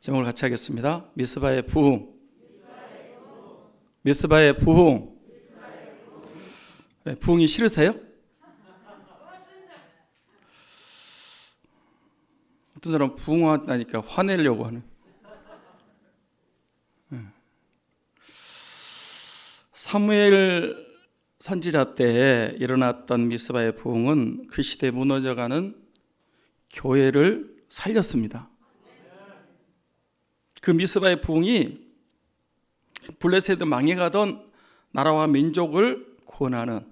제목을 같이 하겠습니다. 미스바의 부흥. 미스바의 부흥. 부흥이 싫으세요? 어떤 사람은 부흥하다니까 화내려고 하는. 사무엘 선지자 때에 일어났던 미스바의 부흥은 그 시대에 무너져가는 교회를 살렸습니다. 그 미스바의 부흥이 블레셋에 망해가던 나라와 민족을 구원하는,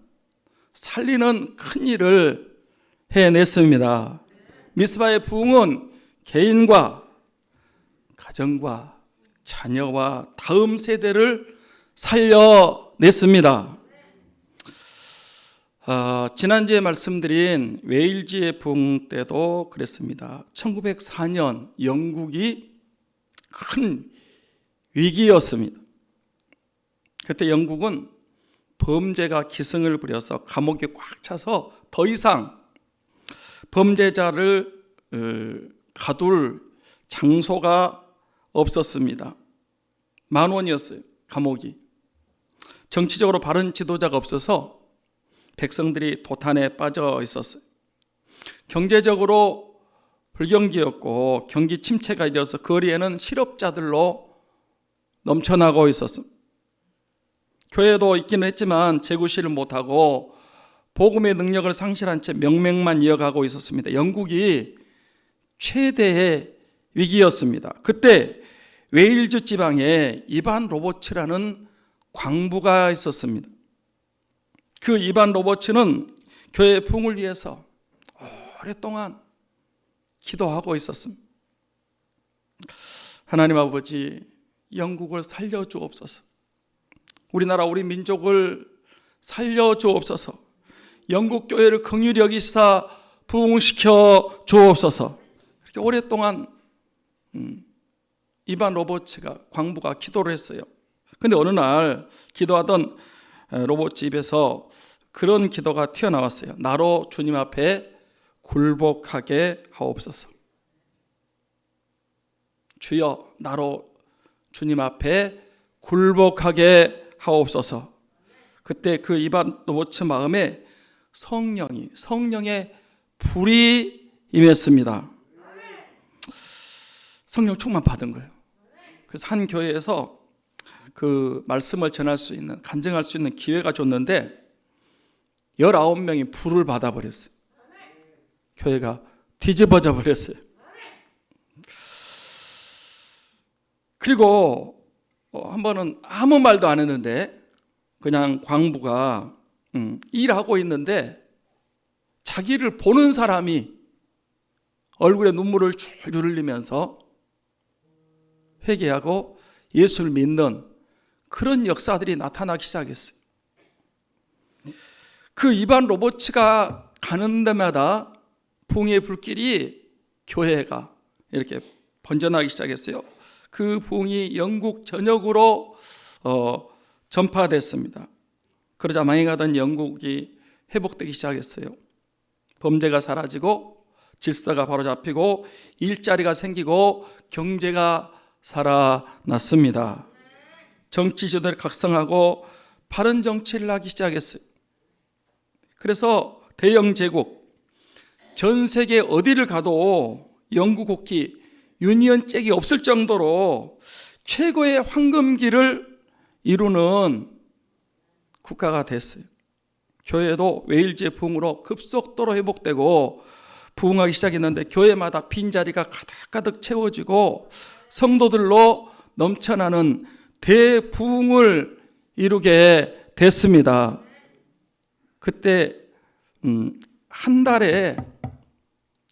살리는 큰 일을 해냈습니다. 미스바의 부흥은 개인과 가정과 자녀와 다음 세대를 살려냈습니다. 지난주에 말씀드린 웨일즈의 부흥 때도 그랬습니다. 1904년 영국이 큰 위기였습니다. 그때 영국은 범죄가 기승을 부려서 감옥에 꽉 차서 더 이상 범죄자를 가둘 장소가 없었습니다. 만원이었어요, 감옥이. 정치적으로 바른 지도자가 없어서 백성들이 도탄에 빠져 있었어요. 경제적으로 불경기였고 경기 침체가 이어서 거리에는 실업자들로 넘쳐나고 있었습니다. 교회도 있기는 했지만 재구시를 못하고 복음의 능력을 상실한 채 명맥만 이어가고 있었습니다. 영국이 최대의 위기였습니다. 그때 웨일즈 지방에 이반 로버츠라는 광부가 있었습니다. 그 이반 로버츠는 교회의 부흥을 위해서 오랫동안 기도하고 있었습니다. 하나님 아버지, 영국을 살려주옵소서. 우리나라 우리 민족을 살려주옵소서. 영국 교회를 긍휼히 여기사 부흥시켜 주옵소서. 그렇게 오랫동안 이반 로버츠가, 광부가 기도를 했어요. 근데 어느 날 기도하던 로버츠 입에서 그런 기도가 튀어나왔어요. 나로 주님 앞에 굴복하게 하옵소서. 주여, 나로 주님 앞에 굴복하게 하옵소서. 그때 그 이반 로버츠 마음에 성령의 불이 임했습니다. 성령 충만 받은 거예요. 그래서 한 교회에서 그 말씀을 전할 수 있는, 간증할 수 있는 기회가 줬는데 19명이 불을 받아버렸어요. 교회가 뒤집어져 버렸어요. 그리고 한 번은 아무 말도 안 했는데 그냥 광부가 일하고 있는데 자기를 보는 사람이 얼굴에 눈물을 줄줄 흘리면서 회개하고 예수를 믿는 그런 역사들이 나타나기 시작했어요. 그 이반 로버츠가 가는 데마다 부흥의 불길이 교회가 이렇게 번져나기 시작했어요. 그 부흥이 영국 전역으로 전파됐습니다. 그러자 망해가던 영국이 회복되기 시작했어요. 범죄가 사라지고 질서가 바로잡히고 일자리가 생기고 경제가 살아났습니다. 정치 지도를 각성하고 바른 정치를 하기 시작했어요. 그래서 대영 제국, 전 세계 어디를 가도 영국 국기, 유니언 잭이 없을 정도로 최고의 황금기를 이루는 국가가 됐어요. 교회도 웨일즈의 부흥으로 급속도로 회복되고 부흥하기 시작했는데 교회마다 빈자리가 가득가득 채워지고 성도들로 넘쳐나는 대부흥을 이루게 됐습니다. 그때 한 달에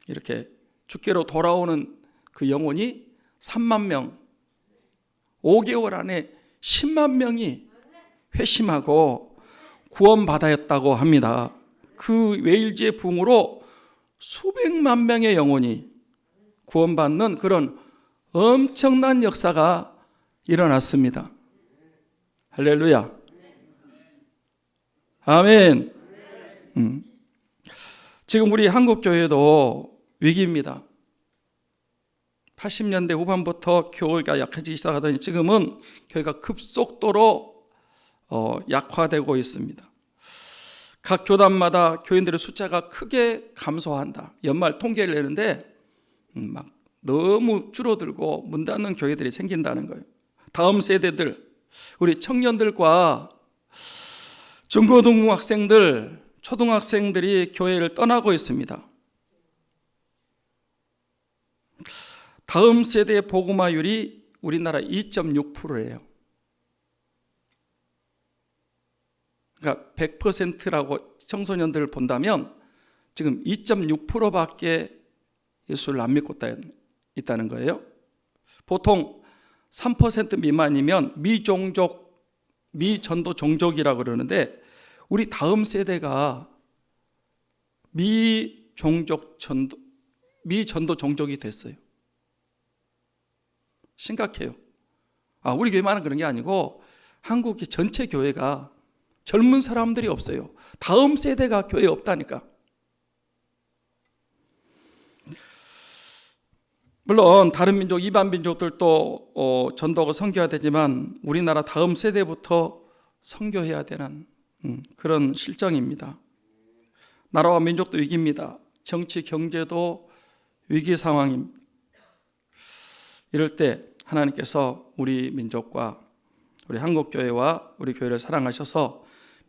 이렇게 주께로 돌아오는 그 영혼이 3만 명, 5개월 안에 10만 명이 회심하고 구원받았다고 합니다. 그 웨일즈의 부흥으로 수백만 명의 영혼이 구원받는 그런 엄청난 역사가 일어났습니다. 할렐루야. 아멘. 지금 우리 한국교회도 위기입니다. 80년대 후반부터 교회가 약해지기 시작하더니 지금은 교회가 급속도로 약화되고 있습니다. 각 교단마다 교인들의 숫자가 크게 감소한다. 연말 통계를 내는데 막 너무 줄어들고 문 닫는 교회들이 생긴다는 거예요. 다음 세대들, 우리 청년들과 중고등학생들, 초등학생들이 교회를 떠나고 있습니다. 다음 세대의 복음화율이 우리나라 2.6%예요. 그러니까 100%라고 청소년들을 본다면 지금 2.6%밖에 예수를 안 믿고 있다는 거예요. 보통 3% 미만이면 미전도 종족이라고 그러는데 우리 다음 세대가 미전도 종족이 됐어요. 심각해요. 우리 교회만은 그런 게 아니고 한국의 전체 교회가 젊은 사람들이 없어요. 다음 세대가 교회에 없다니까. 물론 다른 민족, 이반 민족들도 전도하고 선교해야 되지만 우리나라 다음 세대부터 선교해야 되는 그런 실정입니다. 나라와 민족도 위기입니다. 정치, 경제도 위기 상황입니다. 이럴 때 하나님께서 우리 민족과 우리 한국교회와 우리 교회를 사랑하셔서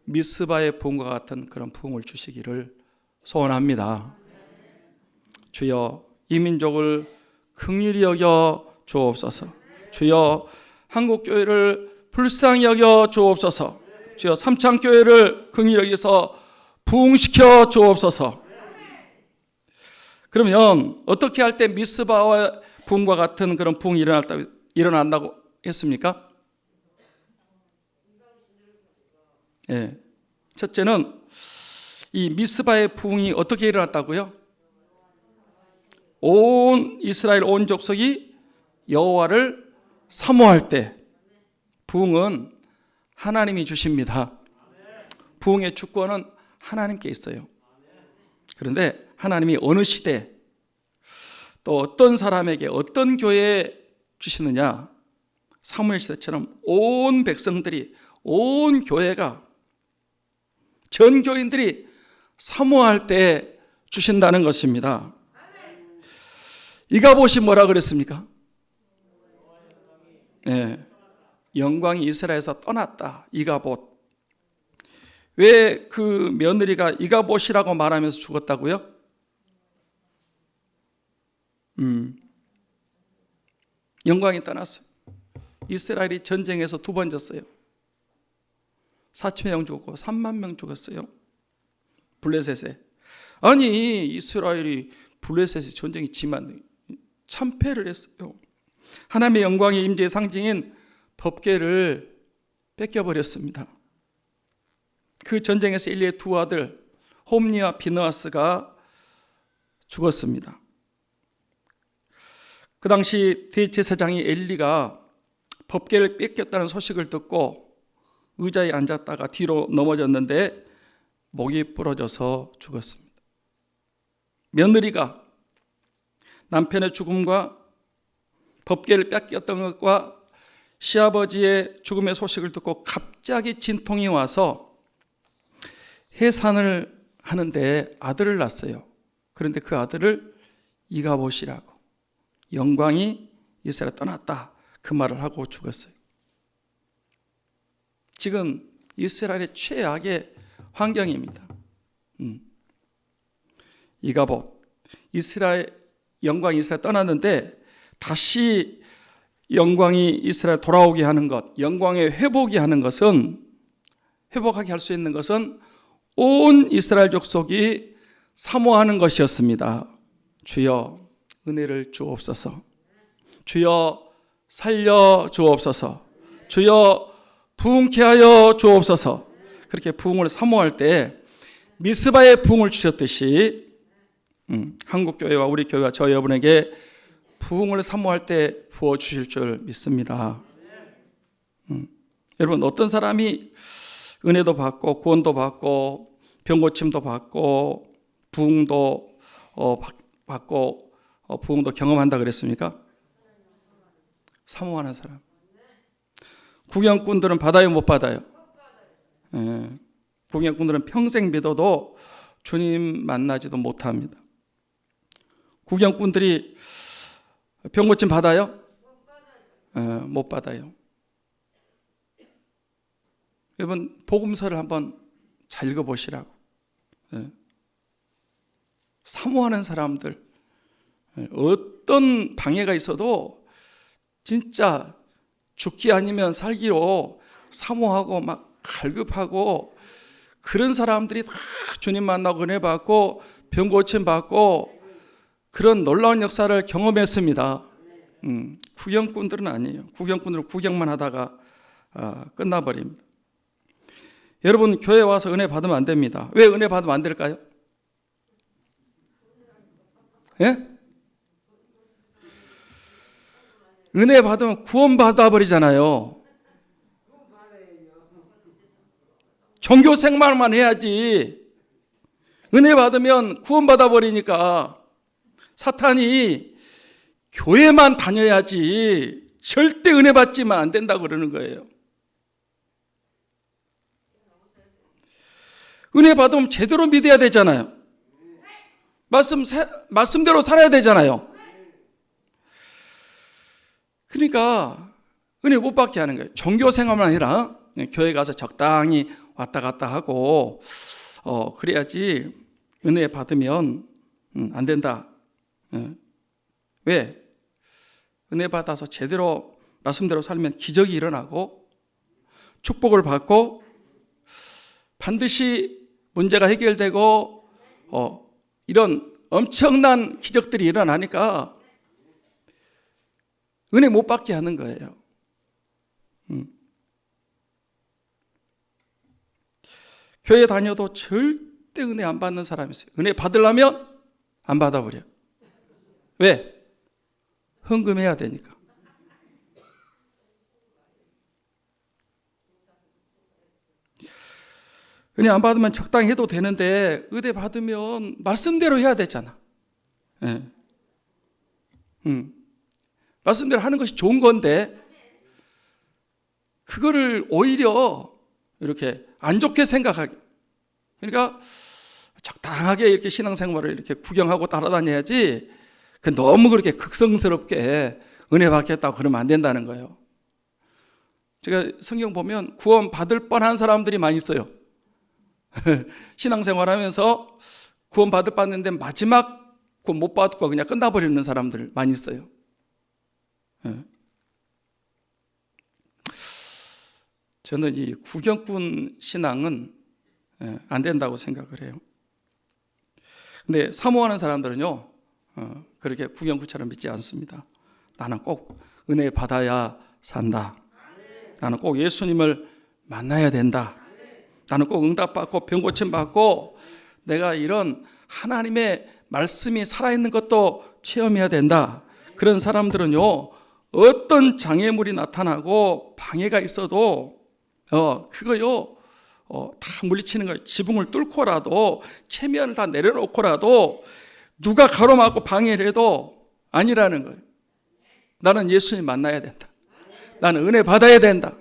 미스바의 부흥과 같은 그런 부흥을 주시기를 소원합니다. 주여 이 민족을 긍휼히 여겨 주옵소서. 주여 한국교회를 불쌍히 여겨 주옵소서. 주여 삼창교회를 긍휼히 여기서 부흥시켜 주옵소서. 그러면 어떻게 할 때 미스바와 부흥과 같은 그런 부흥이 일어난다고 했습니까? 네. 첫째는 이 미스바의 부흥이 어떻게 일어났다고요? 온 이스라엘 온 족속이 여호와를 사모할 때. 부흥은 하나님이 주십니다. 부흥의 주권은 하나님께 있어요. 그런데 하나님이 어느 시대 또 어떤 사람에게 어떤 교회에 주시느냐, 사무엘 시대처럼 온 백성들이, 온 교회가, 전 교인들이 사모할 때 주신다는 것입니다. 이가봇이 뭐라 그랬습니까? 네, 영광이 이스라엘에서 떠났다. 이가봇. 왜 그 며느리가 이가봇이라고 말하면서 죽었다고요? 영광이 떠났어요. 이스라엘이 전쟁에서 2번 졌어요. 4천 명 죽었고 3만 명 죽었어요. 블레셋에. 아니 이스라엘이 블레셋에 전쟁이 지만 참패를 했어요. 하나님의 영광의 임재의 상징인 법궤를 뺏겨버렸습니다. 그 전쟁에서 엘리의 2 아들 홈니와 비느하스가 죽었습니다. 그 당시 대제사장이 엘리가 법궤를 뺏겼다는 소식을 듣고 의자에 앉았다가 뒤로 넘어졌는데 목이 부러져서 죽었습니다. 며느리가 남편의 죽음과 법궤를 뺏겼던 것과 시아버지의 죽음의 소식을 듣고 갑자기 진통이 와서 해산을 하는데 아들을 낳았어요. 그런데 그 아들을 이가봇이라고, 영광이 이스라엘 떠났다, 그 말을 하고 죽었어요. 지금 이스라엘의 최악의 환경입니다. 이가봇, 영광이 이스라엘 떠났는데 다시 영광이 이스라엘 돌아오게 하는 것, 영광의 회복이 하는 것은, 회복하게 할 수 있는 것은 온 이스라엘 족속이 사모하는 것이었습니다. 주여 은혜를 주옵소서. 주여 살려 주옵소서. 주여 부흥케 하여 주옵소서. 그렇게 부흥을 사모할 때 미스바의 부흥을 주셨듯이 한국교회와 우리 교회와 저 여러분에게 부흥을 사모할 때 부어주실 줄 믿습니다. 여러분, 어떤 사람이 은혜도 받고 구원도 받고 병고침도 받고 부흥도 받고 부흥도 경험한다 그랬습니까? 사모하는 사람. 구경꾼들은 받아요, 못 받아요? 예. 구경꾼들은 평생 믿어도 주님 만나지도 못합니다. 구경꾼들이 병 고침 받아요? 못 받아요. 여러분, 복음서를 한번 잘 읽어보시라고. 사모하는 사람들, 어떤 방해가 있어도 진짜 죽기 아니면 살기로 사모하고 막 갈급하고, 그런 사람들이 다 주님 만나고 은혜 받고 병 고침 받고 그런 놀라운 역사를 경험했습니다. 구경꾼들은 아니에요. 구경꾼들은 구경만 하다가 끝나버립니다. 여러분, 교회 와서 은혜 받으면 안 됩니다. 왜 은혜 받으면 안 될까요? 예? 은혜 받으면 구원 받아버리잖아요. 종교 생활만 해야지. 은혜 받으면 구원 받아버리니까 사탄이 교회만 다녀야지 절대 은혜 받지만 안 된다고 그러는 거예요. 은혜 받으면 제대로 믿어야 되잖아요. 말씀대로 살아야 되잖아요. 그러니까 은혜 못 받게 하는 거예요. 종교 생활만 아니라 교회 가서 적당히 왔다 갔다 하고 그래야지 은혜 받으면 안 된다. 왜? 은혜 받아서 제대로 말씀대로 살면 기적이 일어나고 축복을 받고 반드시 문제가 해결되고 이런 엄청난 기적들이 일어나니까 은혜 못 받게 하는 거예요. 교회 다녀도 절대 은혜 안 받는 사람이 있어요. 은혜 받으려면 안 받아버려. 왜? 헌금해야 되니까. 은혜 안 받으면 적당히 해도 되는데 은혜 받으면 말씀대로 해야 되잖아. 네. 말씀대로 하는 것이 좋은 건데 그거를 오히려 이렇게 안 좋게 생각하게. 그러니까 적당하게 이렇게 신앙생활을 이렇게 구경하고 따라다녀야지 너무 그렇게 극성스럽게 은혜 받겠다고 그러면 안 된다는 거예요. 제가 성경 보면 구원 받을 뻔한 사람들이 많이 있어요. 신앙생활 하면서 구원 받았는데 마지막 구원 못 받고 그냥 끝나버리는 사람들 많이 있어요. 저는 이 구경꾼 신앙은 안 된다고 생각을 해요. 근데 사모하는 사람들은요, 그렇게 구경꾼처럼 믿지 않습니다. 나는 꼭 은혜 받아야 산다. 나는 꼭 예수님을 만나야 된다. 나는 꼭 응답받고 병 고침 받고 내가 이런 하나님의 말씀이 살아있는 것도 체험해야 된다. 그런 사람들은요, 어떤 장애물이 나타나고 방해가 있어도 그거요 다 물리치는 거예요. 지붕을 뚫고라도 체면을 다 내려놓고라도 누가 가로막고 방해를 해도 아니라는 거예요. 나는 예수님 만나야 된다. 나는 은혜 받아야 된다.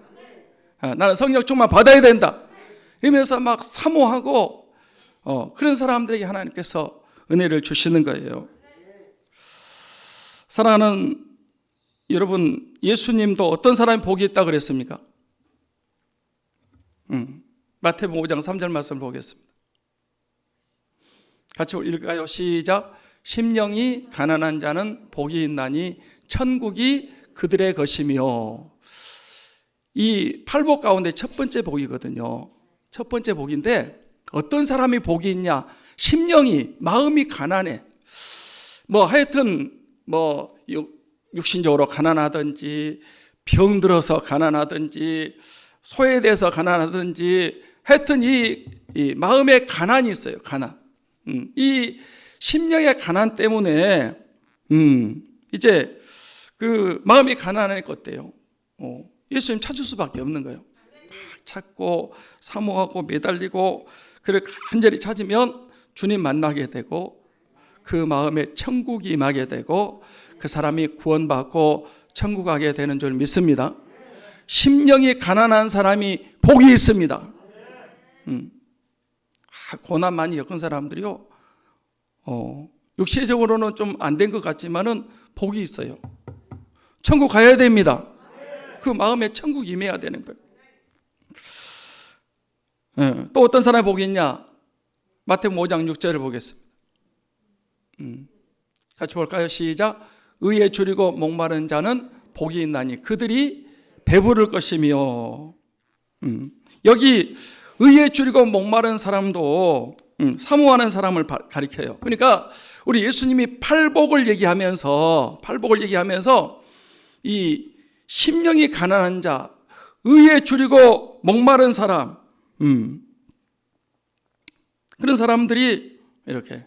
나는 성령 충만 받아야 된다. 이러면서 막 사모하고 그런 사람들에게 하나님께서 은혜를 주시는 거예요. 사랑하는 여러분, 예수님도 어떤 사람이 복이 있다고 그랬습니까? 마태복음 5장 3절 말씀을 보겠습니다. 같이 읽을까요? 시작. 심령이 가난한 자는 복이 있나니 천국이 그들의 것이며. 이 팔복 가운데 첫 번째 복이거든요. 첫 번째 복인데 어떤 사람이 복이 있냐? 심령이, 마음이 가난해. 하여튼 육신적으로 가난하든지 병들어서 가난하든지 소외돼서 가난하든지 하여튼 이 마음에 가난이 있어요. 가난. 이 심령의 가난 때문에 이제 그 마음이 가난하니까 어때요? 예수님 찾을 수밖에 없는 거예요. 찾고 사모하고 매달리고 그를 간절히 찾으면 주님 만나게 되고 그 마음에 천국이 임하게 되고 그 사람이 구원받고 천국 가게 되는 줄 믿습니다. 심령이 가난한 사람이 복이 있습니다. 고난 많이 겪은 사람들이요, 육체적으로는 좀 안 된 것 같지만은 복이 있어요. 천국 가야 됩니다. 그 마음에 천국 임해야 되는 거예요. 또 어떤 사람이 복이 있냐? 마태복음 5장 6절을 보겠습니다. 같이 볼까요? 시작. 의에 줄이고 목마른 자는 복이 있나니 그들이 배부를 것이며. 여기 의에 줄이고 목마른 사람도 사모하는 사람을 가리켜요. 그러니까 우리 예수님이 팔복을 얘기하면서 이 심령이 가난한 자, 의에 줄이고 목마른 사람, 그런 사람들이 이렇게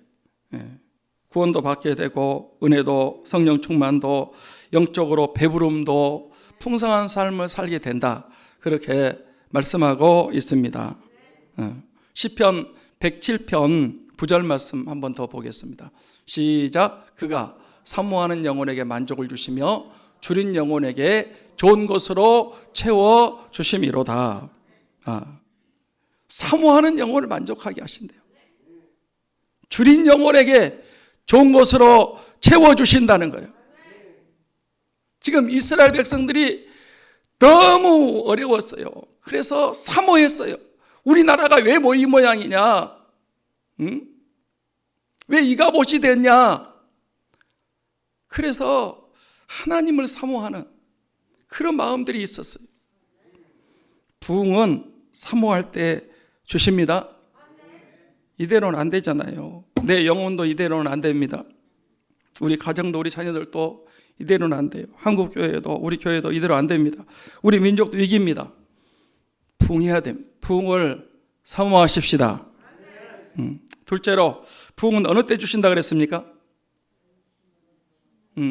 구원도 받게 되고 은혜도, 성령 충만도, 영적으로 배부름도, 풍성한 삶을 살게 된다, 그렇게 말씀하고 있습니다. 시편 107편 9절 말씀 한 번 더 보겠습니다. 시작. 그가 사모하는 영혼에게 만족을 주시며 줄인 영혼에게 좋은 것으로 채워 주심이로다. 사모하는 영혼을 만족하게 하신대요. 줄인 영혼에게 좋은 것으로 채워 주신다는 거예요. 지금 이스라엘 백성들이 너무 어려웠어요. 그래서 사모했어요. 우리나라가 왜 이 모양이냐? 왜 이가봇이 됐냐? 그래서 하나님을 사모하는 그런 마음들이 있었어요. 부흥은 사모할 때 주십니다. 이대로는 안 되잖아요. 내 영혼도 이대로는 안 됩니다. 우리 가정도, 우리 자녀들도 이대로는 안 돼요. 한국 교회도, 우리 교회도 이대로 안 됩니다. 우리 민족도 위기입니다. 부흥해야 됩니다. 부흥을 사모하십시다. 둘째로, 부흥은 어느 때 주신다 그랬습니까?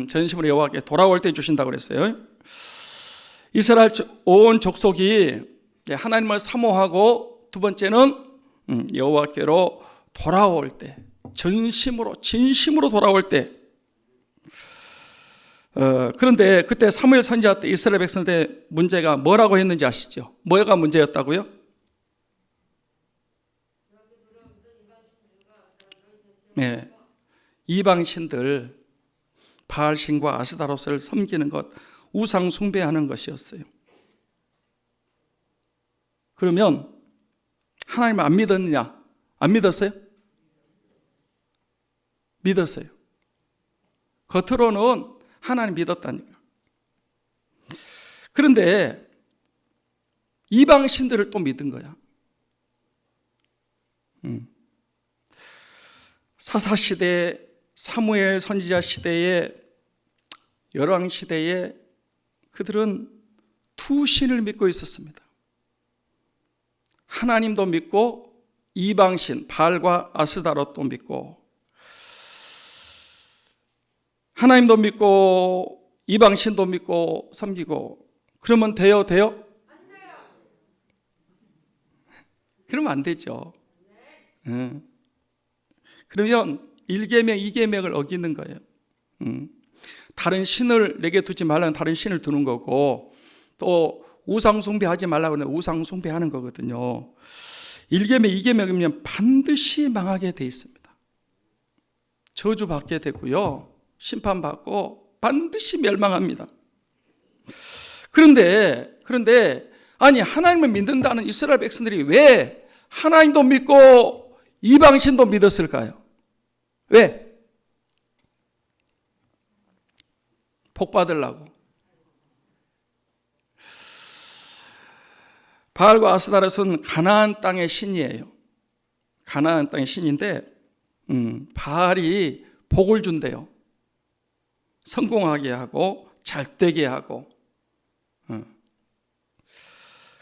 전심으로 여호와께 돌아올 때 주신다고 그랬어요. 이스라엘 온 족속이 하나님을 사모하고, 두 번째는 여호와께로 돌아올 때, 진심으로 돌아올 때. 그런데 그때 사무엘 선지자 때 이스라엘 백성들 문제가 뭐라고 했는지 아시죠? 뭐가 문제였다고요? 네, 이방신들 바알신과 아스다롯을 섬기는 것, 우상 숭배하는 것이었어요. 그러면 하나님을 안 믿었느냐? 안 믿었어요? 믿었어요. 겉으로는 하나님 믿었다니까. 그런데 이방신들을 또 믿은 거야. 사사시대, 사무엘 선지자 시대에, 열왕 시대에 그들은 두 신을 믿고 있었습니다. 하나님도 믿고 이방신 바알과 아스다롯도 믿고, 하나님도 믿고 이방신도 믿고 섬기고, 그러면 돼요? 안 돼요. 그러면 안 되죠. 그러면 1계명, 2계명을 어기는 거예요. 다른 신을 내게 두지 말라는 다른 신을 두는 거고, 또 우상 숭배하지 말라고 하는 우상 숭배하는 거거든요. 1계명, 2계명이면 반드시 망하게 돼 있습니다. 저주받게 되고요, 심판받고 반드시 멸망합니다. 그런데 아니, 하나님을 믿는다는 이스라엘 백성들이 왜 하나님도 믿고 이방신도 믿었을까요? 왜? 복 받으려고. 바알과 아스다롯은 가나안 땅의 신이에요. 가나안 땅의 신인데 바알이 복을 준대요. 성공하게 하고 잘되게 하고,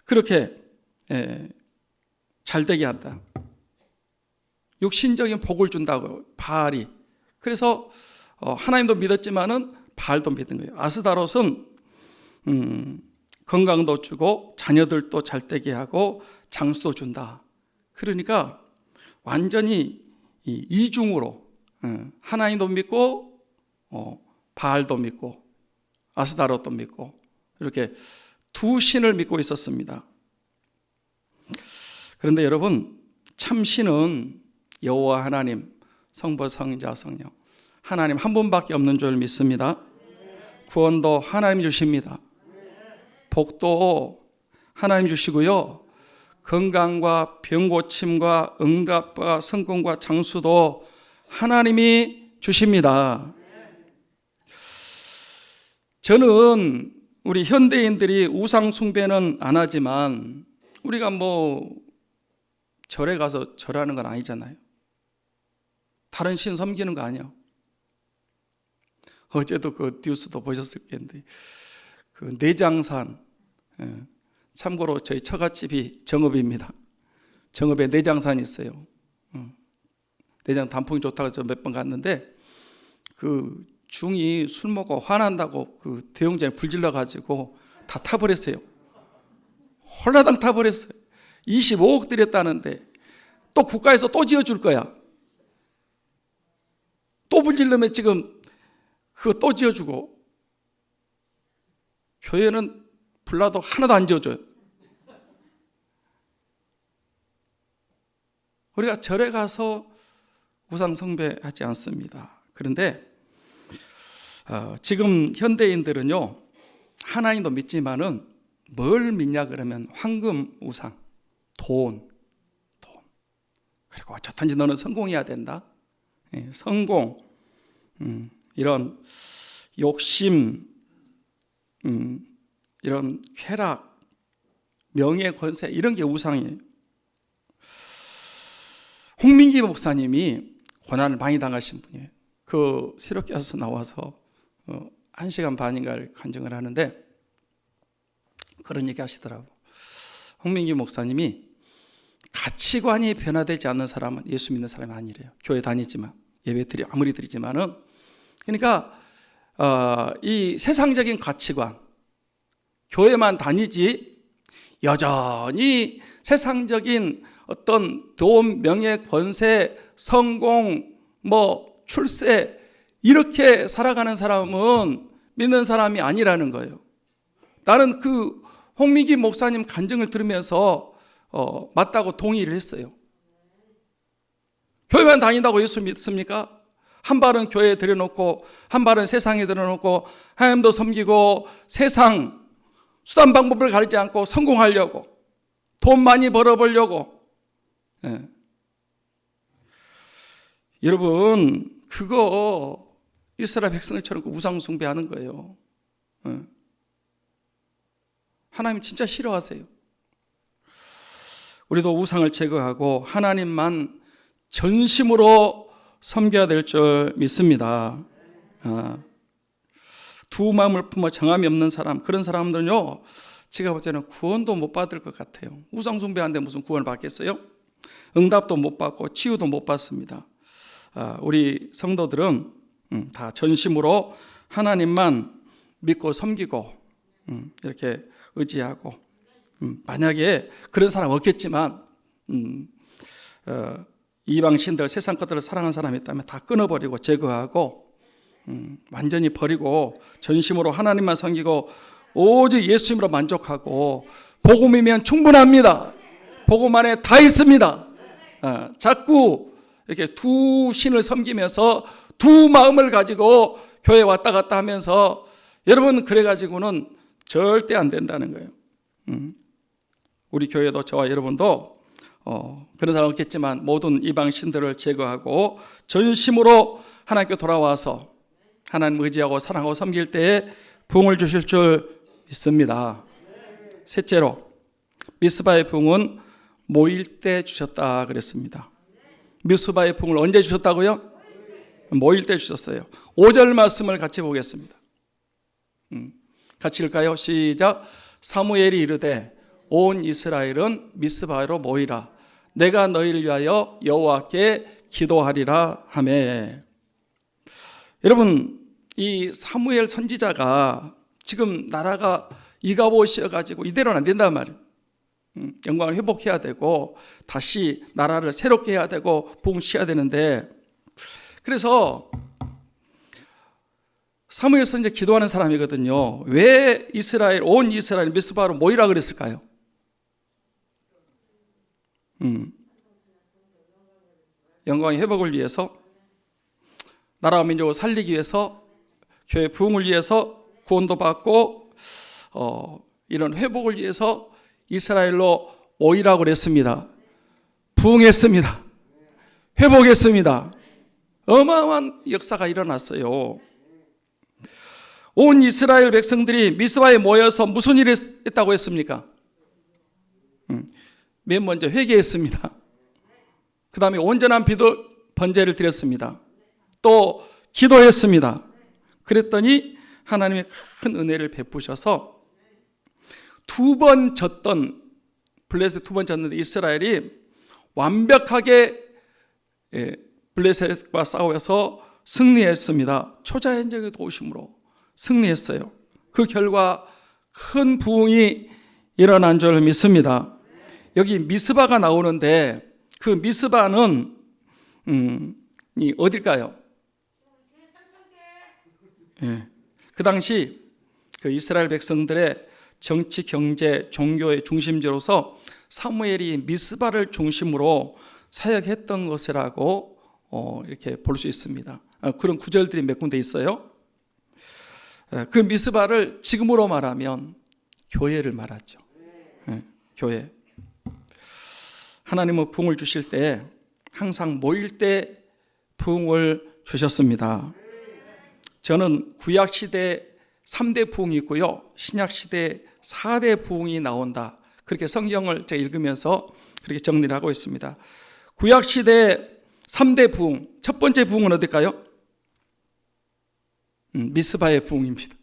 그렇게 잘되게 한다. 육신적인 복을 준다고 바알이. 그래서 하나님도 믿었지만은 바알도 믿은 거예요. 아스다롯은 건강도 주고 자녀들도 잘되게 하고 장수도 준다. 그러니까 완전히 이중으로 하나님도 믿고 바알도 믿고 아스다롯도 믿고 이렇게 두 신을 믿고 있었습니다. 그런데 여러분, 참신은 여호와 하나님, 성부, 성자, 성령 하나님 한 분밖에 없는 줄 믿습니다. 구원도 하나님 주십니다. 복도 하나님 주시고요, 건강과 병고침과 응답과 성공과 장수도 하나님이 주십니다. 저는 우리 현대인들이 우상 숭배는 안 하지만 우리가 절에 가서 절하는 건 아니잖아요. 다른 신 섬기는 거 아니에요. 어제도 그 뉴스도 보셨을 텐데 그 내장산, 참고로 저희 처갓집이 정읍입니다. 정읍에 내장산이 있어요. 내장 단풍이 좋다고 저 몇 번 갔는데 그 중이 술 먹고 화난다고 그 대웅전에 불질러 가지고 다 타버렸어요. 홀라당 타버렸어요. 25억 들였다는데 또 국가에서 또 지어줄 거야. 또 불질러면 지금 그거 또 지어주고, 교회는 불나도 하나도 안 지어줘요. 우리가 절에 가서 우상 숭배하지 않습니다. 그런데 지금 현대인들은요, 하나님도 믿지만은 뭘 믿냐 그러면 황금 우상, 돈. 그리고 어쩌든지 너는 성공해야 된다. 성공, 이런 욕심, 이런 쾌락, 명예, 권세, 이런 게 우상이에요. 홍민기 목사님이 고난을 많이 당하신 분이에요. 그 새롭게서 나와서 1시간 반인가를 간증을 하는데 그런 얘기 하시더라고요. 홍민기 목사님이 가치관이 변화되지 않는 사람은 예수 믿는 사람이 아니래요. 교회 다니지만, 예배 아무리 드리지만은. 그러니까 이 세상적인 가치관, 교회만 다니지 여전히 세상적인 어떤 돈, 명예, 권세, 성공, 출세, 이렇게 살아가는 사람은 믿는 사람이 아니라는 거예요. 나는 그 홍민기 목사님 간증을 들으면서 맞다고 동의를 했어요. 교회만 다닌다고 예수 믿습니까? 한 발은 교회에 들여놓고 한 발은 세상에 들여놓고 하나님도 섬기고 세상 수단 방법을 가리지 않고 성공하려고, 돈 많이 벌어보려고. 여러분, 그거 이스라엘 백성들처럼 우상 숭배하는 거예요. 하나님 진짜 싫어하세요. 우리도 우상을 제거하고 하나님만 전심으로 섬겨야 될 줄 믿습니다. 두 마음을 품어 정함이 없는 사람, 그런 사람들은요, 제가 볼 때는 구원도 못 받을 것 같아요. 우상 숭배하는데 무슨 구원을 받겠어요? 응답도 못 받고 치유도 못 받습니다. 우리 성도들은 다 전심으로 하나님만 믿고 섬기고 이렇게 의지하고, 만약에 그런 사람 없겠지만 이방 신들, 세상 것들을 사랑하는 사람이 있다면 다 끊어버리고 제거하고 완전히 버리고 전심으로 하나님만 섬기고 오직 예수님으로 만족하고, 복음이면 충분합니다. 복음 안에 다 있습니다. 자꾸 이렇게 두 신을 섬기면서 두 마음을 가지고 교회 왔다 갔다 하면서, 여러분, 그래가지고는 절대 안 된다는 거예요. 우리 교회도, 저와 여러분도 그런 사람 없겠지만 모든 이방 신들을 제거하고 전심으로 하나님께 돌아와서 하나님 의지하고 사랑하고 섬길 때에 부흥을 주실 줄 믿습니다. 셋째로, 미스바의 부흥은 모일 때 주셨다 그랬습니다. 미스바의 부흥을 언제 주셨다고요? 모일 때 주셨어요. 5절 말씀을 같이 보겠습니다. 같이 읽을까요? 시작. 사무엘이 이르되 온 이스라엘은 미스바로 모이라. 내가 너희를 위하여 여호와께 기도하리라 하매. 여러분, 이 사무엘 선지자가 지금 나라가 이가보시여가지고 이대로는 안 된단 말이에요. 영광을 회복해야 되고 다시 나라를 새롭게 해야 되고 부흥시켜야 되는데, 그래서 사무엘서 이제 기도하는 사람이거든요. 왜 온 이스라엘 미스바로 모이라 그랬을까요? 영광의 회복을 위해서, 나라와 민족을 살리기 위해서, 교회 부흥을 위해서, 구원도 받고 이런 회복을 위해서 이스라엘로 모이라고 그랬습니다. 부흥했습니다. 회복했습니다. 어마어마한 역사가 일어났어요. 온 이스라엘 백성들이 미스바에 모여서 무슨 일을 했다고 했습니까? 맨 먼저 회개했습니다. 그 다음에 온전한 번제를 드렸습니다. 또 기도했습니다. 그랬더니 하나님의 큰 은혜를 베푸셔서 블레셋 두 번 졌는데 이스라엘이 완벽하게 블레셋과 싸워서 승리했습니다. 초자연적인 도우심으로 승리했어요. 그 결과 큰 부흥이 일어난 줄 믿습니다. 여기 미스바가 나오는데 그 미스바는 어딜까요? 그 당시 그 이스라엘 백성들의 정치, 경제, 종교의 중심지로서 사무엘이 미스바를 중심으로 사역했던 것이라고 이렇게 볼 수 있습니다. 그런 구절들이 몇 군데 있어요. 그 미스바를 지금으로 말하면 교회를 말하죠. 교회. 하나님은 부흥을 주실 때 항상 모일 때 부흥을 주셨습니다. 저는 구약시대 3대 부흥이 있고요, 신약시대 4대 부흥이 나온다, 그렇게 성경을 제가 읽으면서 그렇게 정리를 하고 있습니다. 구약시대 3대 부흥, 첫 번째 부흥은 어딜까요? 미스바의 부흥입니다.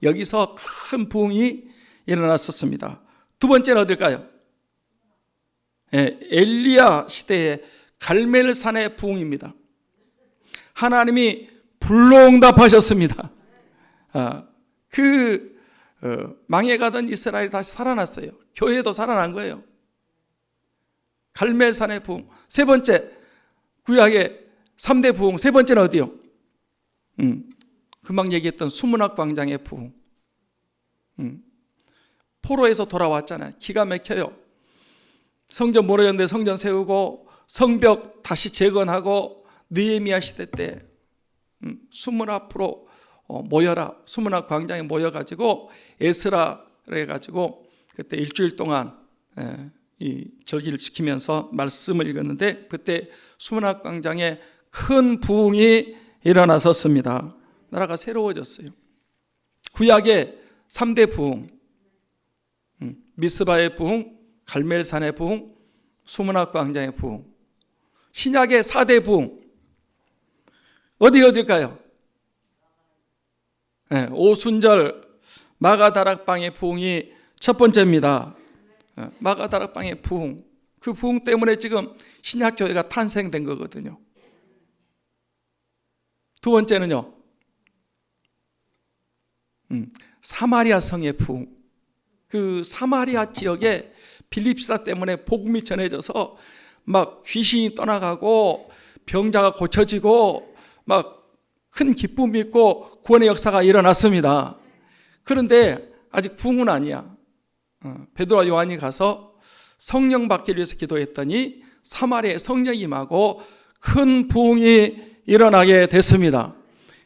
여기서 큰 부흥이 일어났었습니다. 두 번째는 어딜까요? 엘리야 시대의 갈멜산의 부흥입니다. 하나님이 불로응답하셨습니다. 망해가던 이스라엘이 다시 살아났어요. 교회도 살아난 거예요. 갈멜산의 부흥. 세 번째, 구약의 3대 부흥. 세 번째는 어디요? 금방 얘기했던 수문학 광장의 부흥. 포로에서 돌아왔잖아요. 기가 막혀요. 성전 무너졌는데 성전 세우고 성벽 다시 재건하고, 느헤미야 시대 때 수문 앞으로 모여라, 수문학 광장에 모여가지고 에스라를 해가지고 그때 일주일 동안 이 절기를 지키면서 말씀을 읽었는데, 그때 수문학 광장에 큰 부흥이 일어났었습니다. 나라가 새로워졌어요. 구약의 3대 부흥, 미스바의 부흥, 갈멜산의 부흥, 수문학 광장의 부흥. 신약의 4대 부흥, 어딜까요? 오순절 마가다락방의 부흥이 첫 번째입니다. 마가다락방의 부흥, 그 부흥 때문에 지금 신약교회가 탄생된 거거든요. 두 번째는요, 사마리아 성의 부흥. 그 사마리아 지역에 빌립사 때문에 복음이 전해져서 막 귀신이 떠나가고 병자가 고쳐지고 막 큰 기쁨이 있고 구원의 역사가 일어났습니다. 그런데 아직 부흥은 아니야. 베드로와 요한이 가서 성령 받기 위해서 기도했더니 사마리아에 성령이 임하고 큰 부흥이 일어나게 됐습니다.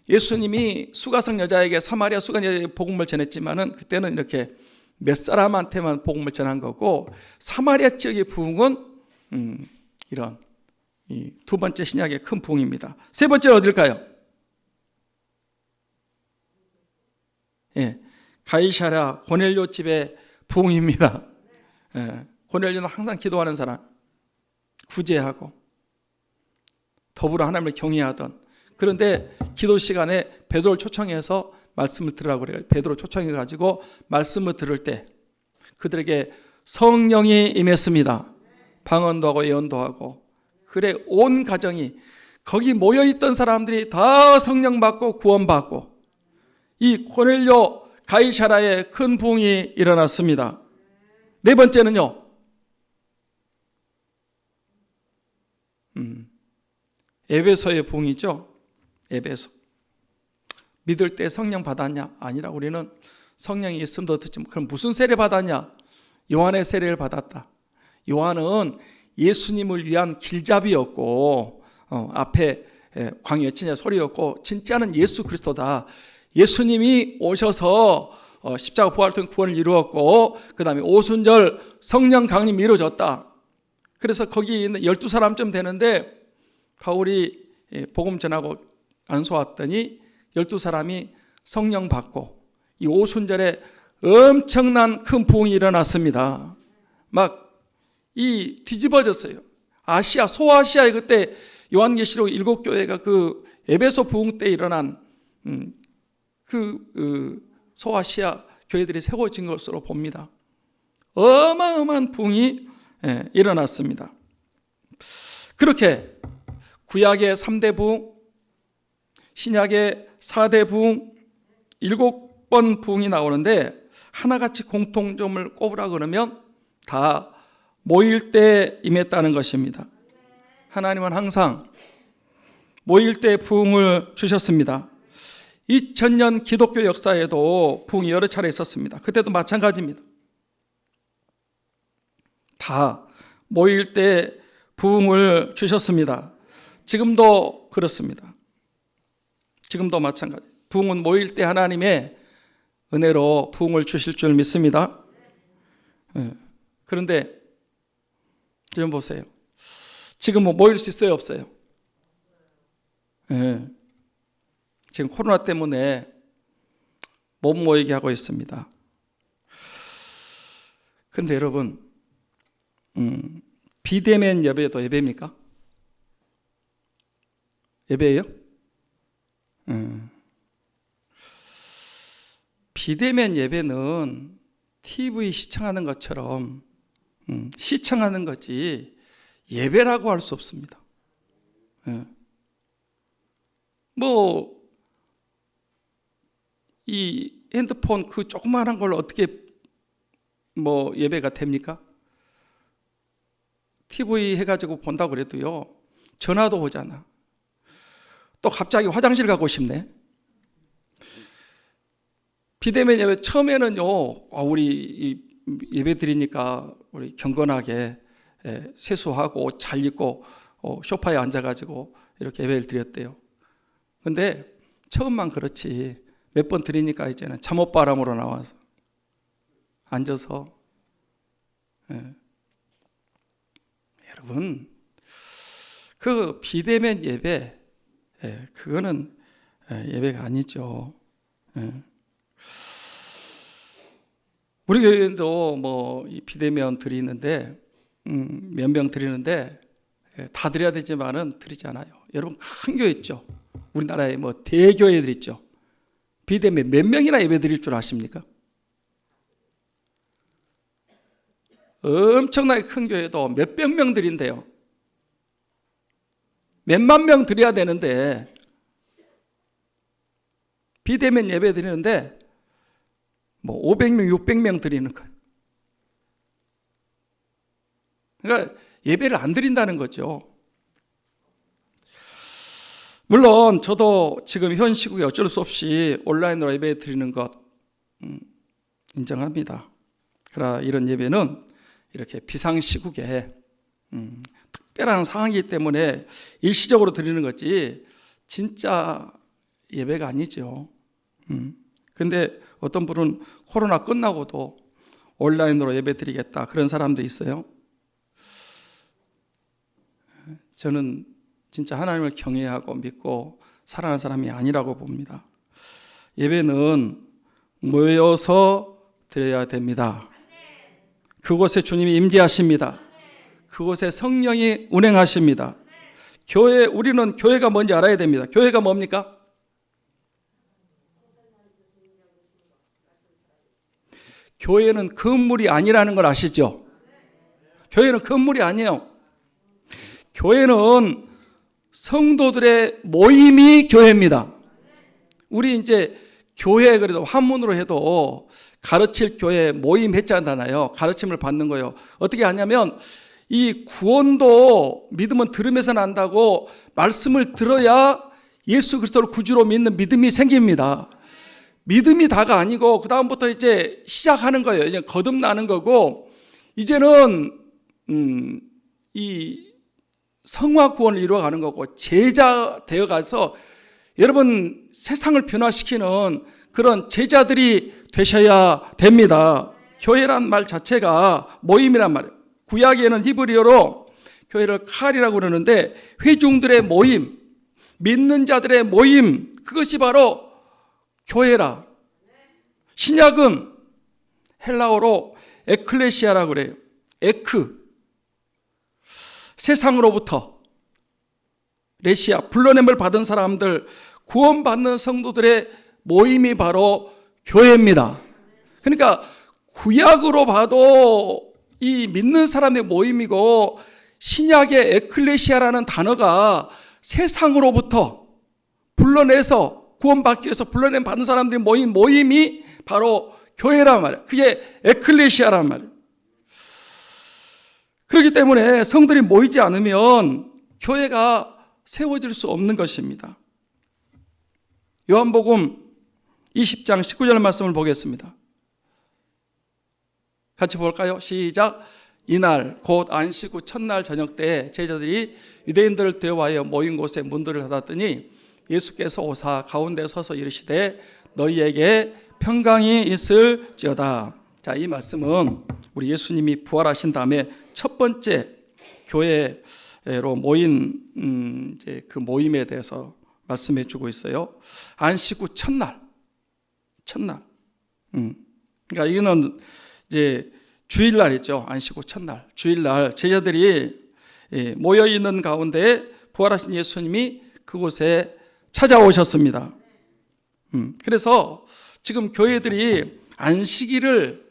예수님이 수가성 여자에게, 사마리아 수가 여자에게 복음을 전했지만은 그때는 이렇게 몇 사람한테만 복음을 전한 거고, 사마리아 지역의 부흥은 이런 이 두 번째 신약의 큰 부흥입니다. 세 번째는 어딜까요? 가이사랴 고넬료 집의 부흥입니다. 고넬료는 항상 기도하는 사람, 구제하고 더불어 하나님을 경외하던. 그런데 기도 시간에 베드로를 초청해서 말씀을 들으라고 그래요. 베드로 초청해가지고 말씀을 들을 때 그들에게 성령이 임했습니다. 방언도 하고 예언도 하고. 그래, 온 가정이, 거기 모여있던 사람들이 다 성령 받고 구원 받고, 이 고넬료 가이사랴에 큰 부흥이 일어났습니다. 네 번째는요, 에베소의 부흥이죠. 에베소. 믿을 때 성령 받았냐? 아니라 우리는 성령이 있음도 듣지. 그럼 무슨 세례 받았냐? 요한의 세례를 받았다. 요한은 예수님을 위한 길잡이였고 앞에 광야의 진의 소리였고 진짜는 예수 그리스도다. 예수님이 오셔서 십자가 부활을 통해 구원을 이루었고 그 다음에 오순절 성령 강림이 이루어졌다. 그래서 거기 있는 12사람쯤 되는데 바울이 복음 전하고 안수 왔더니 12사람이 성령 받고 이 오순절에 엄청난 큰 부흥이 일어났습니다. 막 이 뒤집어졌어요. 아시아, 소아시아에 그때 요한계시록 7교회가 그 에베소 부흥 때 일어난 소아시아 교회들이 세워진 것으로 봅니다. 어마어마한 부흥이 일어났습니다. 그렇게 구약의 3대 부흥, 신약의 4대 부흥, 7번 부흥이 나오는데 하나같이 공통점을 꼽으라 그러면 다 모일 때 임했다는 것입니다. 하나님은 항상 모일 때 부흥을 주셨습니다. 2000년 기독교 역사에도 부흥이 여러 차례 있었습니다. 그때도 마찬가지입니다. 다 모일 때 부흥을 주셨습니다. 지금도 그렇습니다. 지금도 마찬가지. 부흥은 모일 때 하나님의 은혜로 부흥을 주실 줄 믿습니다. 그런데 좀 보세요. 지금 뭐 모일 수 있어요, 없어요? 지금 코로나 때문에 못 모이게 하고 있습니다. 그런데 여러분, 비대면 예배도 예배입니까? 예배예요? 비대면 예배는 TV 시청하는 것처럼 시청하는 거지 예배라고 할 수 없습니다. 뭐 이 핸드폰 그 조그마한 걸 어떻게 뭐 예배가 됩니까? TV 해가지고 본다고 그래도요 전화도 오잖아. 또 갑자기 화장실 가고 싶네. 비대면 예배 처음에는요 우리 예배 드리니까 우리 경건하게 세수하고 잘 입고 소파에 앉아가지고 이렇게 예배를 드렸대요. 근데 처음만 그렇지 몇 번 드리니까 이제는 잠옷바람으로 나와서 앉아서 여러분 그 비대면 예배 그거는 예배가 아니죠. 우리 교회도 뭐 비대면 드리는데 몇 명 드리는데 다 드려야 되지만은 드리지 않아요. 여러분 큰 교회 있죠. 우리나라에 뭐 대교회들 있죠. 비대면 몇 명이나 예배 드릴 줄 아십니까? 엄청나게 큰 교회도 몇백 명 드린대요. 몇만 명 드려야 되는데 비대면 예배 드리는데 뭐 500명, 600명 드리는 거예요. 그러니까 예배를 안 드린다는 거죠. 물론 저도 지금 현 시국에 어쩔 수 없이 온라인으로 예배 드리는 것 인정합니다. 그러나 이런 예배는 이렇게 비상시국에 특별한 상황이기 때문에 일시적으로 드리는 거지 진짜 예배가 아니죠. 그런데 어떤 분은 코로나 끝나고도 온라인으로 예배 드리겠다 그런 사람도 있어요. 저는 진짜 하나님을 경외하고 믿고 사랑하는 사람이 아니라고 봅니다. 예배는 모여서 드려야 됩니다. 그곳에 주님이 임재하십니다. 그곳에 성령이 운행하십니다. 우리는 교회가 뭔지 알아야 됩니다. 교회가 뭡니까? 교회는 건물이 아니라는 걸 아시죠? 교회는 건물이 아니에요. 교회는 성도들의 모임이 교회입니다. 우리 이제 교회 그래도 한문으로 해도 가르칠 교회 모임 했잖아요. 가르침을 받는 거예요. 어떻게 하냐면 이 구원도 믿음은 들으면서 난다고 말씀을 들어야 예수 그리스도를 구주로 믿는 믿음이 생깁니다. 믿음이 다가 아니고 그 다음부터 이제 시작하는 거예요. 이제 거듭나는 거고, 이제는 이 성화 구원을 이루어가는 거고, 제자 되어 가서 여러분 세상을 변화시키는 그런 제자들이 되셔야 됩니다. 교회란 말 자체가 모임이란 말이에요. 구약에는 히브리어로 교회를 칼이라고 그러는데, 회중들의 모임, 믿는 자들의 모임, 그것이 바로 교회라. 신약은 헬라어로 에클레시아라고 그래요. 에크, 세상으로부터 레시아, 불러냄을 받은 사람들, 구원받는 성도들의 모임이 바로 교회입니다. 그러니까 구약으로 봐도 이 믿는 사람의 모임이고, 신약의 에클레시아라는 단어가 세상으로부터 불러내서 구원받기 위해서 불러냄 받은 사람들이 모인 모임이 바로 교회란 말이에요. 그게 에클레시아란 말이에요. 그렇기 때문에 성들이 모이지 않으면 교회가 세워질 수 없는 것입니다. 요한복음 20장 19절 말씀을 보겠습니다. 같이 볼까요? 시작. 이날 곧 안식 후 첫날 저녁 때 제자들이 유대인들을 대화하여 모인 곳에 문들을 닫았더니 예수께서 오사 가운데 서서 이르시되 너희에게 평강이 있을지어다. 자, 이 말씀은 우리 예수님이 부활하신 다음에 첫 번째 교회로 모인 이제 그 모임에 대해서 말씀해 주고 있어요. 안식 후 첫날. 그러니까 이거는 이제 주일날이죠. 안식 후 첫날. 주일날 제자들이 모여 있는 가운데 부활하신 예수님이 그곳에 찾아오셨습니다. 그래서 지금 교회들이 안식일을,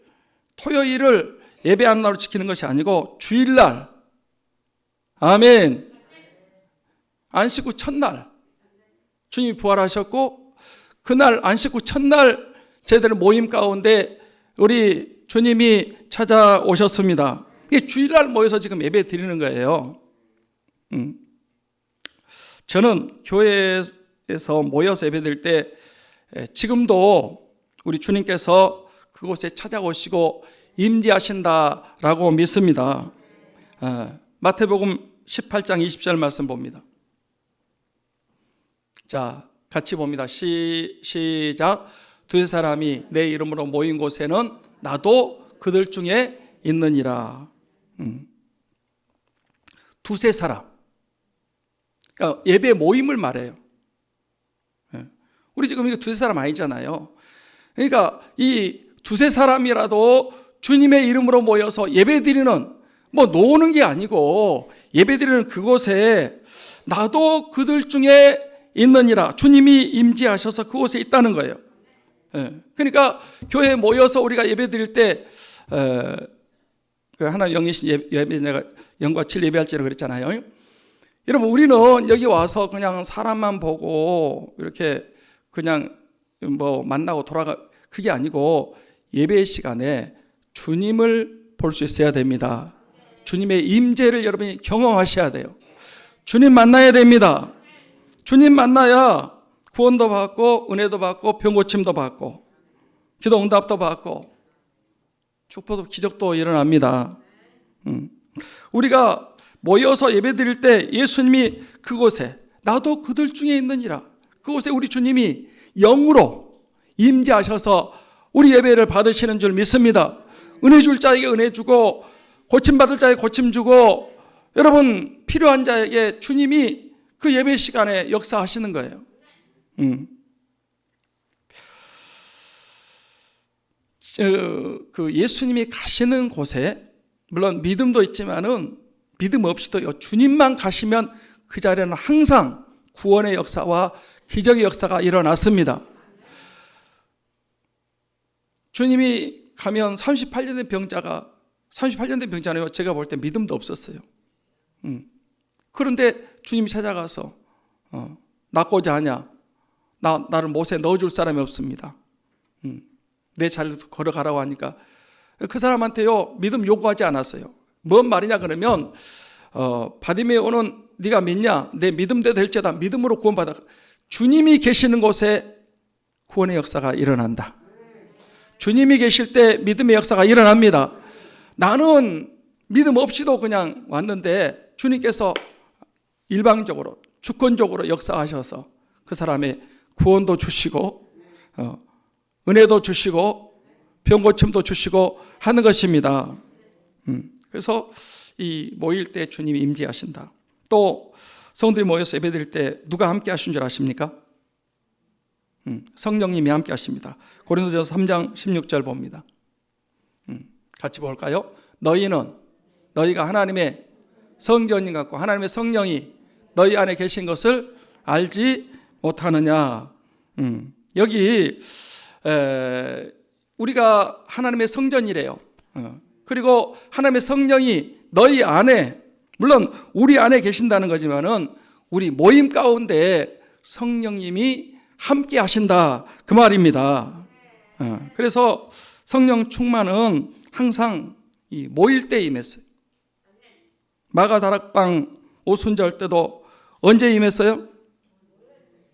토요일을 예배하는 날로 지키는 것이 아니고 주일날, 아멘, 안식 후 첫날 주님이 부활하셨고, 그날 안식 후 첫날 제자들 모임 가운데 우리 주님이 찾아오셨습니다. 이게 주일날 모여서 지금 예배 드리는 거예요. 저는 교회에서 모여서 예배 드릴 때 지금도 우리 주님께서 그곳에 찾아오시고 임재하신다라고 믿습니다. 마태복음 18장 20절 말씀 봅니다. 자, 같이 봅니다. 시작. 두세 사람이 내 이름으로 모인 곳에는 나도 그들 중에 있느니라. 두세 사람. 그러니까 예배 모임을 말해요. 우리 지금 이거 두세 사람 아니잖아요. 그러니까 이 두세 사람이라도 주님의 이름으로 모여서 예배 드리는, 뭐 노는 게 아니고 예배 드리는 그곳에 나도 그들 중에 있느니라. 주님이 임재하셔서 그곳에 있다는 거예요. 그러니까 교회에 모여서 우리가 예배 드릴 때 하나님 영이신 예배, 내가 영과 칠 예배할지라 그랬잖아요. 여러분, 우리는 여기 와서 그냥 사람만 보고 이렇게 그냥 뭐 만나고 돌아가, 그게 아니고 예배 시간에 주님을 볼 수 있어야 됩니다. 주님의 임재를 여러분이 경험하셔야 돼요. 주님 만나야 됩니다. 주님 만나야 구원도 받고 은혜도 받고 병 고침도 받고 기도 응답도 받고 축복도 기적도 일어납니다. 우리가 모여서 예배 드릴 때 예수님이 그곳에 나도 그들 중에 있느니라. 그곳에 우리 주님이 영으로 임재하셔서 우리 예배를 받으시는 줄 믿습니다. 은혜 줄 자에게 은혜 주고 고침받을 자에게 고침 주고, 여러분 필요한 자에게 주님이 그 예배 시간에 역사하시는 거예요. 그 예수님이 가시는 곳에 물론 믿음도 있지만은 믿음 없이도 주님만 가시면 그 자리에는 항상 구원의 역사와 기적의 역사가 일어났습니다. 주님이 가면 38년 된 병자가 38년 된 병자는 제가 볼 때 믿음도 없었어요. 그런데 주님이 찾아가서 낫고자 하냐? 나를 못에 넣어줄 사람이 없습니다. 내 자리로 걸어가라고 하니까 그 사람한테요 믿음 요구하지 않았어요. 뭔 말이냐 그러면 바디메오는 네가 믿냐? 내 믿음대로 될지어다. 믿음으로 구원받아. 주님이 계시는 곳에 구원의 역사가 일어난다. 주님이 계실 때 믿음의 역사가 일어납니다. 나는 믿음 없이도 그냥 왔는데 주님께서 일방적으로 주권적으로 역사하셔서 그 사람의 구원도 주시고 은혜도 주시고 병고침도 주시고 하는 것입니다. 그래서 이 모일 때 주님이 임재하신다. 또 성도들이 모여서 예배드릴 때 누가 함께 하신 줄 아십니까? 성령님이 함께 하십니다. 고린도전서 3장 16절 봅니다. 같이 볼까요? 너희가 하나님의 성전인 같고 하나님의 성령이 너희 안에 계신 것을 알지 못하느냐. 여기 우리가 하나님의 성전이래요. 그리고 하나님의 성령이 너희 안에, 물론 우리 안에 계신다는 거지만은 우리 모임 가운데 성령님이 함께 하신다, 그 말입니다. 그래서 성령 충만은 항상 이 모일 때 임했어요. 마가다락방 오순절 때도 언제 임했어요?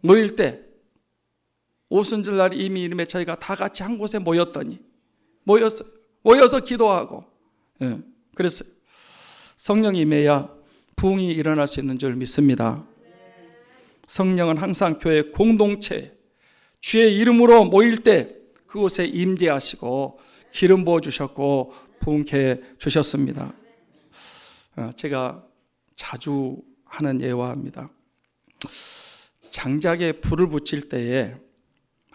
모일 때. 오순절 날 이미 이름에 저희가 다 같이 한 곳에 모여서 기도하고, 그랬어요. 성령이 임해야 부흥이 일어날 수 있는 줄 믿습니다. 성령은 항상 교회 공동체, 주의 이름으로 모일 때 그곳에 임재하시고 기름 부어주셨고 부흥케 주셨습니다. 제가 자주 하는 예화입니다. 장작에 불을 붙일 때에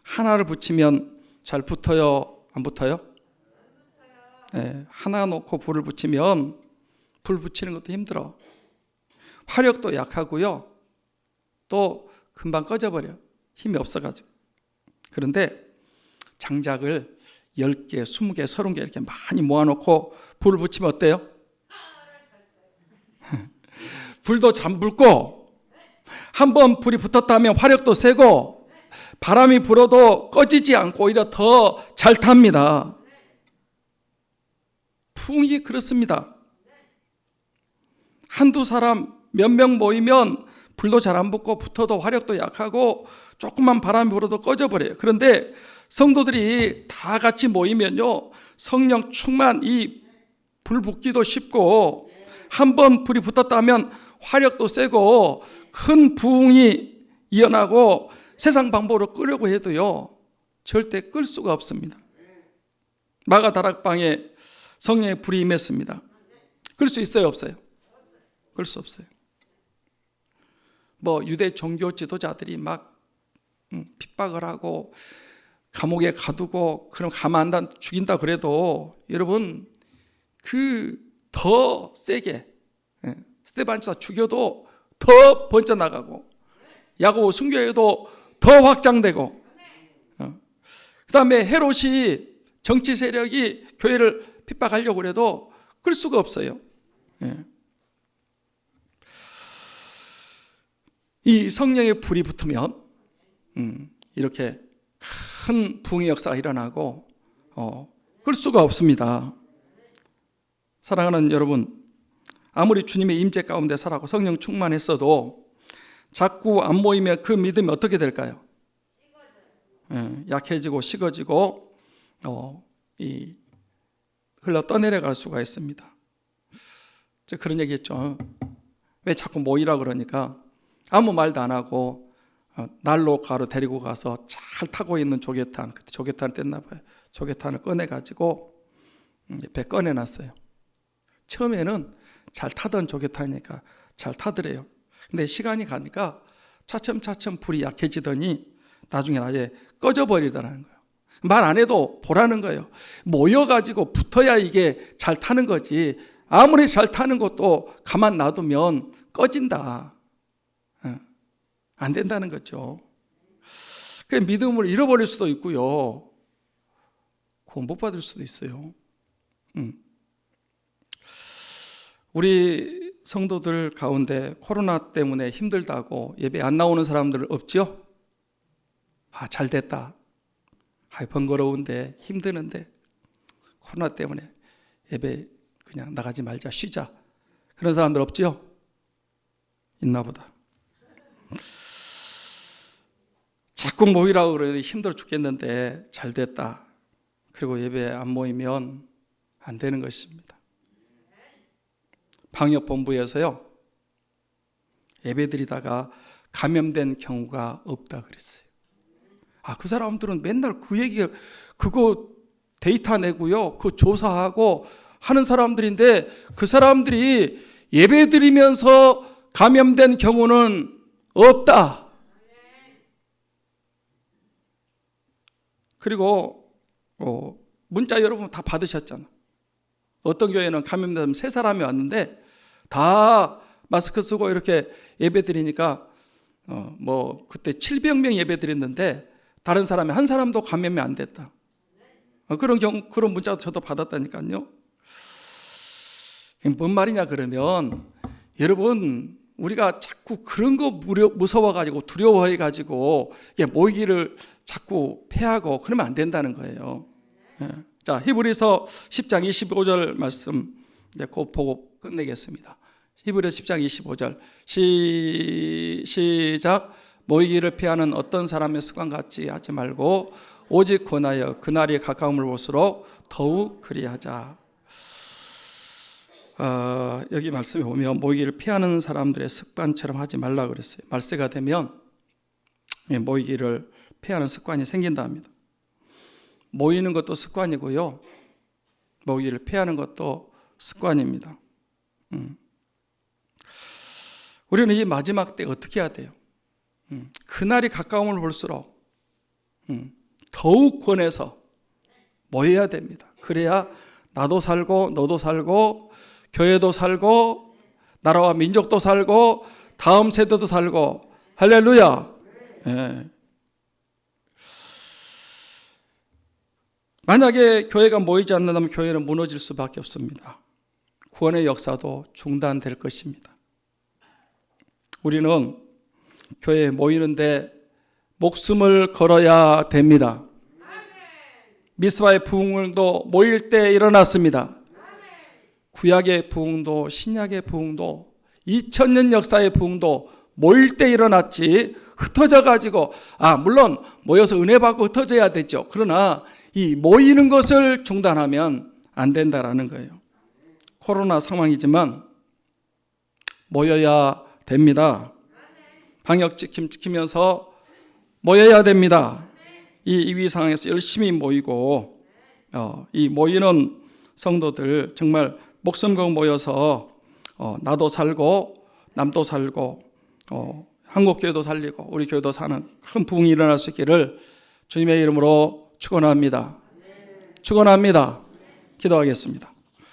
하나를 붙이면 잘 붙어요? 안 붙어요? 네, 하나 놓고 불을 붙이면 불 붙이는 것도 힘들어. 화력도 약하고요. 또 금방 꺼져버려. 힘이 없어가지고. 그런데 장작을 10개, 20개, 30개 이렇게 많이 모아놓고 불을 붙이면 어때요? 불도 잘 붙고, 한번 불이 붙었다면 화력도 세고, 바람이 불어도 꺼지지 않고 오히려 더 잘 탑니다. 부흥이 그렇습니다. 한두 사람, 몇 명 모이면 불도 잘 안 붙고 붙어도 화력도 약하고 조금만 바람이 불어도 꺼져버려요. 그런데 성도들이 다 같이 모이면요, 성령 충만, 이 불 붙기도 쉽고 한번 불이 붙었다면 화력도 세고 큰 부흥이 일어나고 세상 방법으로 끄려고 해도요 절대 끌 수가 없습니다. 마가다락방에 성령의 불이 임했습니다. 끌 수 있어요, 없어요? 끌 수 없어요. 유대 종교 지도자들이 막 핍박을 하고 감옥에 가두고 그럼 가만 안 둔다 죽인다 그래도 여러분 더 세게 스데반사 죽여도 더 번져나가고 야고보 순교회도 더 확장되고 그 다음에 헤롯이 정치 세력이 교회를 핍박하려고 해도 끌 수가 없어요. 이 성령의 불이 붙으면 이렇게 큰 부흥의 역사가 일어나고 끌 수가 없습니다. 사랑하는 여러분, 아무리 주님의 임재 가운데 살아고 성령 충만했어도 자꾸 안 모이면 그 믿음이 어떻게 될까요? 약해지고 식어지고 흘러 떠내려갈 수가 있습니다. 제가 그런 얘기 했죠. 왜 자꾸 모이라 그러니까 아무 말도 안 하고 난로 가로 데리고 가서 잘 타고 있는 조개탄, 그때 조개탄을 뗐나 봐요. 조개탄을 꺼내가지고 옆에 꺼내놨어요. 처음에는 잘 타던 조개탄이니까 잘 타더래요. 근데 시간이 가니까 차츰차츰 불이 약해지더니 나중에 아예 꺼져버리더라는 거예요. 말 안 해도 보라는 거예요. 모여가지고 붙어야 이게 잘 타는 거지. 아무리 잘 타는 것도 가만 놔두면 꺼진다. 안 된다는 거죠. 그 믿음을 잃어버릴 수도 있고요. 구원 못 받을 수도 있어요. 우리 성도들 가운데 코로나 때문에 힘들다고 예배 안 나오는 사람들 없죠? 잘 됐다. 번거로운데 힘드는데 코로나 때문에 예배 그냥 나가지 말자, 쉬자. 그런 사람들 없죠? 있나 보다. 자꾸 모이라고 그러는데 힘들어 죽겠는데 잘 됐다. 그리고 예배 안 모이면 안 되는 것입니다. 방역본부에서요, 예배 드리다가 감염된 경우가 없다 그랬어요. 그 사람들은 맨날 그 얘기, 그거 데이터 내고요, 그 조사하고 하는 사람들인데 그 사람들이 예배 드리면서 감염된 경우는 없다. 그리고 문자 여러분 다 받으셨잖아. 어떤 교회는 감염되면 3사람이 왔는데 다 마스크 쓰고 이렇게 예배 드리니까 그때 700명 예배 드렸는데 다른 사람이 한 사람도 감염이 안 됐다. 그런 문자도 저도 받았다니까요. 뭔 말이냐 그러면, 여러분, 우리가 자꾸 그런 거 무서워가지고 두려워해가지고 모이기를 자꾸 패하고 그러면 안 된다는 거예요. 자, 히브리서 10장 25절 말씀 이제 곧 보고 끝내겠습니다. 히브리서 10장 25절 시작. 모이기를 피하는 어떤 사람의 습관 같이 하지 말고 오직 권하여 그날이 가까움을 볼수록 더욱 그리하자. 여기 말씀에 보면 모이기를 피하는 사람들의 습관처럼 하지 말라 그랬어요. 말세가 되면 모이기를 피하는 습관이 생긴다 합니다. 모이는 것도 습관이고요, 모이기를 피하는 것도 습관입니다. 우리는 이 마지막 때 어떻게 해야 돼요? 그날이 가까움을 볼수록 더욱 권해서 모여야 됩니다. 그래야 나도 살고 너도 살고 교회도 살고 나라와 민족도 살고 다음 세대도 살고, 할렐루야. 네. 만약에 교회가 모이지 않는다면 교회는 무너질 수밖에 없습니다. 구원의 역사도 중단될 것입니다. 우리는 교회에 모이는데 목숨을 걸어야 됩니다. 미스바의 부흥도 모일 때 일어났습니다. 구약의 부흥도 신약의 부흥도 2000년 역사의 부흥도 모일 때 일어났지, 흩어져 가지고, 물론 모여서 은혜 받고 흩어져야 되죠. 그러나 이 모이는 것을 중단하면 안 된다라는 거예요. 코로나 상황이지만 모여야 됩니다. 방역 지키면서 모여야 됩니다. 이 위기 상황에서 열심히 모이고, 이 모이는 성도들 정말 목숨 걸고 모여서 나도 살고 남도 살고 한국교회도 살리고 우리 교회도 사는 큰 부흥이 일어날 수 있기를 주님의 이름으로 축원합니다. 축원합니다. 기도하겠습니다.